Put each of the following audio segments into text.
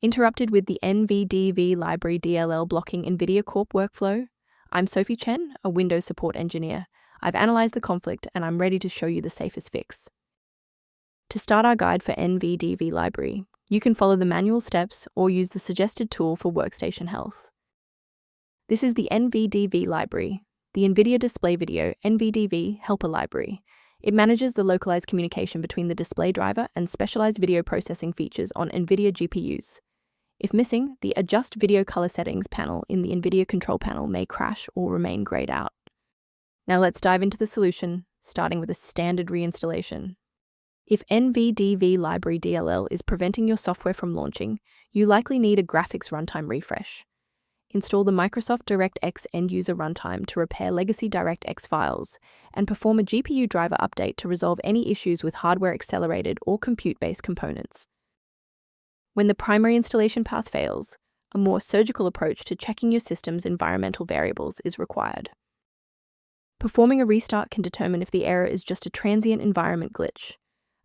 Interrupted with the NVDV Library DLL blocking NVIDIA Corp workflow? I'm Sophie Chen, a Windows support engineer. I've analyzed the conflict and I'm ready to show you the safest fix. To start our guide for NVDV Library, you can follow the manual steps or use the suggested tool for workstation health. This is the NVDV Library, the NVIDIA Display Video NVDV Helper Library. It manages the localized communication between the display driver and specialized video processing features on NVIDIA GPUs. If missing, the Adjust Video Color Settings panel in the NVIDIA Control Panel may crash or remain grayed out. Now let's dive into the solution, starting with a standard reinstallation. If NVDV Library DLL is preventing your software from launching, you likely need a graphics runtime refresh. Install the Microsoft DirectX end-user runtime to repair legacy DirectX files, and perform a GPU driver update to resolve any issues with hardware-accelerated or compute-based components. When the primary installation path fails, a more surgical approach to checking your system's environmental variables is required. Performing a restart can determine if the error is just a transient environment glitch.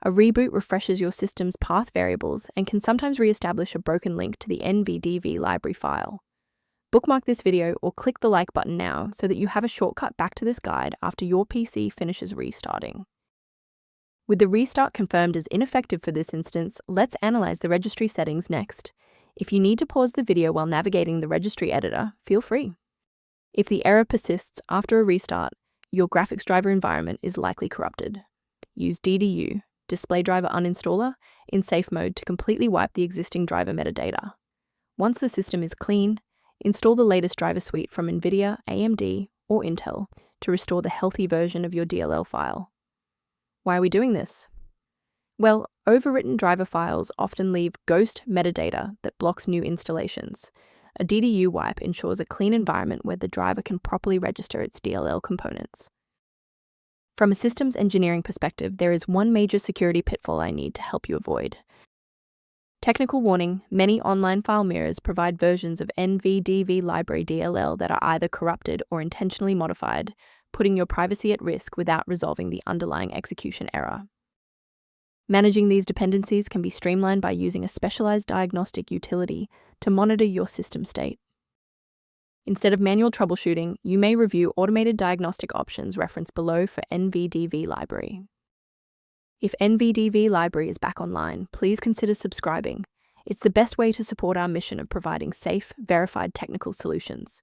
A reboot refreshes your system's path variables and can sometimes re-establish a broken link to the NVDV library file. Bookmark this video or click the like button now so that you have a shortcut back to this guide after your PC finishes restarting. With the restart confirmed as ineffective for this instance, let's analyze the registry settings next. If you need to pause the video while navigating the registry editor, feel free. If the error persists after a restart, your graphics driver environment is likely corrupted. Use DDU, Display Driver Uninstaller, in safe mode to completely wipe the existing driver metadata. Once the system is clean, install the latest driver suite from NVIDIA, AMD, or Intel to restore the healthy version of your DLL file. Why are we doing this? Well, overwritten driver files often leave ghost metadata that blocks new installations. A DDU wipe ensures a clean environment where the driver can properly register its DLL components. From a systems engineering perspective, there is one major security pitfall I need to help you avoid. Technical warning: many online file mirrors provide versions of NVDV Library DLL that are either corrupted or intentionally modified, putting your privacy at risk without resolving the underlying execution error. Managing these dependencies can be streamlined by using a specialized diagnostic utility to monitor your system state. Instead of manual troubleshooting, you may review automated diagnostic options referenced below for NVDV Library. If NVDV Library is back online, please consider subscribing. It's the best way to support our mission of providing safe, verified technical solutions.